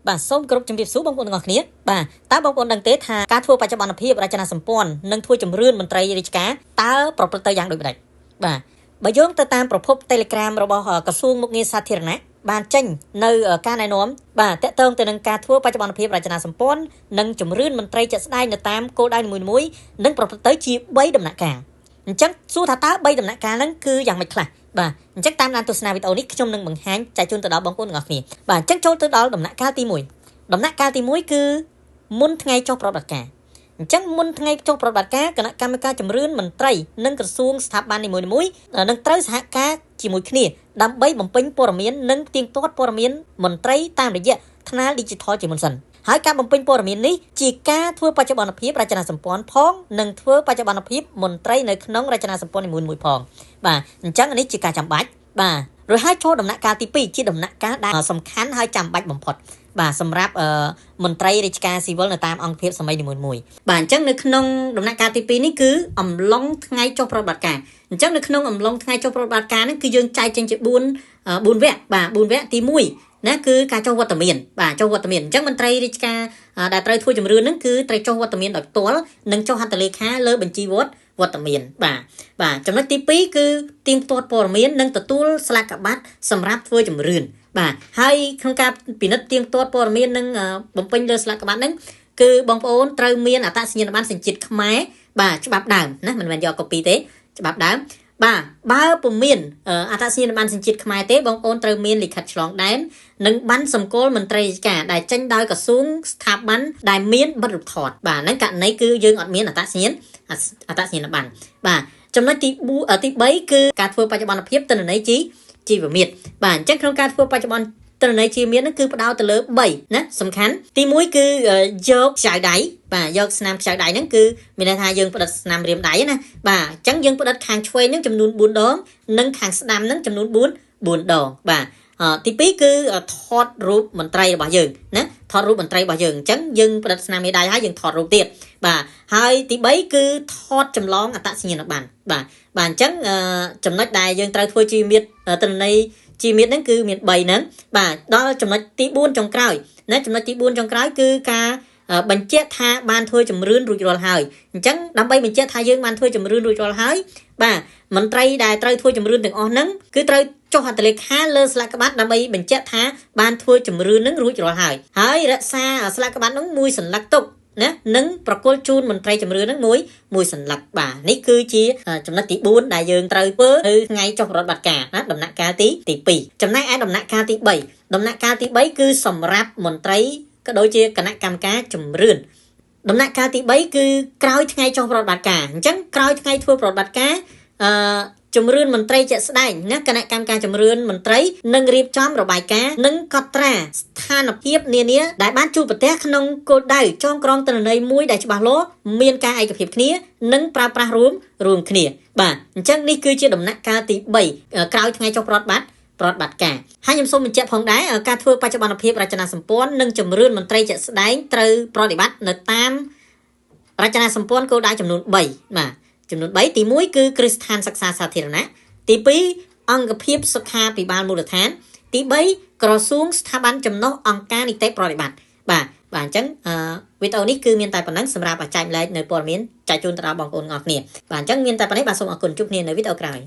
បាទសូមគោរពជំរាបសួរបងប្អូនទាំងអស់គ្នាបាទតើបងប្អូនដឹងទេថាការធ្វើបច្ចុប្បន្នភាពរចនាសម្ព័ន្ធនិងធ្វើជំរឿនមន្ត្រីរាជការតើប្រព្រឹត្តទៅយ៉ាងដូចម្តេចបាទបើយោងទៅតាមប្រភព Telegram របស់ក្រសួងមុខងារសាធារណៈបានចេញនៅការណែនាំបាទតកតងទៅនឹងការធ្វើបច្ចុប្បន្នភាពរចនាសម្ព័ន្ធនិងជំរឿនមន្ត្រីជាក់ស្ដែងនៅតាមគោលដៅនីមួយៗនឹងប្រព្រឹត្តទៅជា3ដំណាក់កាលអញ្ចឹងសួរថាតើ3ដំណាក់កាលហ្នឹងគឺយ៉ាងម៉េចខ្លះបាទអញ្ចឹងតាមដានទស្សនាវីដេអូនេះខ្ញុំនឹងបង្ហាញចែកជូនទៅដល់បងប្អូនទាំងអស់គ្នាបាទអញ្ចឹងចូលទៅដល់ដំណាក់កាលទី1ដំណាក់កាលទី1គឺមុនថ្ងៃចុះប្រតិបត្តិការអញ្ចឹងមុនថ្ងៃចុះប្រតិបត្តិការគណៈកម្មការជំរឿនមន្ត្រីនិងក្រសួងស្ថាប័ននីមួយៗនឹងត្រូវសហការជាមួយគ្នាដើម្បីបំពេញព័ត៌មាននិងផ្ទៀងផ្ទាត់ព័ត៌មានមន្ត្រីតាមរយៈថ្នាល Digital ជាមុនសិនហើយការបំពេញព័ត៌មាននេះជាការធ្វើបច្ចុប្បន្នភាពរចនាសម្ព័ន្ធផងនិងធ្វើបច្ចុប្បន្នភាពមន្ត្រីនៅក្នុងរចនាសម្ព័ន្ធនីមួយៗផងបាទអញ្ចឹងនេះជាការចាំបាច់បាទរួចហើយចូលដំណាក់កាលទី2ជាដំណាក់កាលដែលសំខាន់ហើយចាំបាច់បំផុតបាទសម្រាប់មន្ត្រីរាជការស៊ីវិលនៅតាមអង្គភាពសម័យនីមួយៗបាទអញ្ចឹងនៅក្នុងដំណាក់កាលទី2នេះគឺអំឡុងថ្ងៃចុះប្រតិបត្តិការអញ្ចឹងនៅក្នុងអំឡុងថ្ងៃចុះប្រតិបត្តិការនេះគឺយើងចែកចេញជា4វគ្គបាទ4វគ្គទី1ណាគឺការចុះវត្តមានបាទចុះវត្តមានអញ្ចឹងមន្ត្រីរាជការដែលត្រូវធ្វើជំរឿនហ្នឹងគឺត្រូវចុះវត្តមានដោយផ្ទាល់និងចុះហត្ថលេខាលើបញ្ជីវត្តមានបាទចំណុចទី2គឺទៀងទាត់ព័ត៌មាននិងទទួលស្លាកក្បាត់សម្រាប់ធ្វើជំរឿនបាទហើយក្នុងការពិនិត្យទៀងទាត់ព័ត៌មាននិងបំពេញលើស្លាកក្បាត់ហ្នឹងគឺបងប្អូនត្រូវមានអត្តសញ្ញាណប័ណ្ណសញ្ជាតិខ្មែរបាទច្បាប់ដើមណាមិនមែនយក copy ទេច្បាប់ដើមបាទបើពុំមានអត្តសញ្ញាណប័ណ្ណសញ្ជាតិខ្មែរទេបងប្អូនត្រូវមានលិខិតឆ្លងដែននិងប័ណ្ណសម្គាល់មន្ត្រីរាជការដែលចេញដោយក្រសួងស្ថាប័នដែលមានប័ណ្ណរូបថតបាទហ្នឹងករណីគឺយើងអត់មានអត្តសញ្ញាណប័ណ្ណបាទចំណុចទី3គឺការធ្វើបច្ចុប្បន្នភាពទិន្នន័យជីវមាត្របាទអញ្ចឹងក្នុងការធ្វើបច្ចុប្បន្នទិន្នន័យជីវមាត្រហ្នឹងគឺផ្ដោតទៅលើ3ណាសំខាន់ទី1គឺយកខ្ចៅដៃបាទយកស្នាមខ្ចៅដៃហ្នឹងគឺមានន័យថាយើងផ្ដិតស្នាមរៀមដៃណាបាទអញ្ចឹងយើងផ្ដិតខាងឆ្វេងហ្នឹងចំនួន4ដងនិងខាងស្ដាំហ្នឹងចំនួន4ដងបាទទី2គឺថតរូបមន្ត្រីរបស់យើងណាថតរូបមន្ត្រីរបស់យើងអញ្ចឹងយើងផ្ដិតស្នាមមេដៃហើយយើងថតរូបទៀតបាទហើយទី3គឺថតចម្លងអត្តសញ្ញាណប័ណ្ណបាទអញ្ចឹងចំណុចដែលយើងត្រូវធ្វើជីវមាត្រទិន្នន័យជីវមាត្រហ្នឹងគឺមាន3ហ្នឹងបាទដល់ចំណុចទី4ចុងក្រោយណាចំណុចទី4ចុងក្រោយគឺការបញ្ជាក់ថាបានធ្វើជំរឿនរួចរាល់ហើយអញ្ចឹងដើម្បីបញ្ជាក់ថាយើងបានធ្វើជំរឿនរួចរាល់ហើយបាទមន្ត្រីដែលត្រូវធ្វើជំរឿនទាំងអស់ហ្នឹងគឺត្រូវចុះហត្ថលេខាលើស្លាកក្បាត់ដើម្បីបញ្ជាក់ថាបានធ្វើជំរឿនហ្នឹងរួចរាល់ហើយរក្សាស្លាកក្បាត់ហ្នឹងមួយសន្លឹកទុកណានិងប្រគល់ជូនមន្ត្រីជំរឿនហ្នឹងមួយសន្លឹកបាទនេះគឺជាចំណុចទី4ដែលយើងត្រូវធ្វើនៅថ្ងៃចុះប្រតិបត្តិការណាដំណាក់កាលទី2ចំណែកឯដំណាក់កាលទី3ដំណាក់កាលទី3គឺសម្រាប់មន្ត្រីក៏ដូចជាគណៈកម្មការជំរឿនដំណាក់កាលទី3គឺក្រោយថ្ងៃចុះប្រតិបត្តិការអញ្ចឹងក្រោយថ្ងៃធ្វើប្រតិបត្តិការជំរឿនមន្ត្រីជាក់ស្ដែងណាគណៈកម្មការជំរឿនមន្ត្រីនឹងរៀបចំរបាយការណ៍និងកត់ត្រាស្ថានភាពនានាដែលបានជួបប្រទះក្នុងគោលដៅចងក្រងទិន្នន័យមួយដែលច្បាស់លាស់មានការឯកភាពគ្នានិងប្រើប្រាស់រួមគ្នាបាទអញ្ចឹងនេះគឺជាដំណាក់កាលទី3ក្រោយថ្ងៃចុះប្រតិបត្តិការហើយខ្ញុំសូមបញ្ជាក់ផងដែរការធ្វើបច្ចុប្បន្នភាពរចនាសម្ព័ន្ធនិងជំរឿនមន្ត្រីជាក់ស្ដែងត្រូវប្រតិបត្តិនៅតាមរចនាសម្ព័ន្ធគោលដៅចំនួន3បាទចំនួន3ទី1គឺគ្រឹះស្ថានសិក្សាសាធារណៈទី2អង្គភាពសុខាភិបាលមូលដ្ឋានទី3ក្រសួងស្ថាប័នចំណុះអង្គការនីតិប្រតិបត្តិបាទអញ្ចឹងវីដេអូនេះគឺមានតែប៉ុណ្ណឹងសម្រាប់ចែកម្លែកនៅព័ត៌មានចែកជូនទៅដល់បងប្អូនទាំងអស់គ្នាបាទអញ្ចឹងមានតែប៉ុណ្ណេះបាទសូមអរគុណជួបគ្នានៅវីដេអូក្រោយ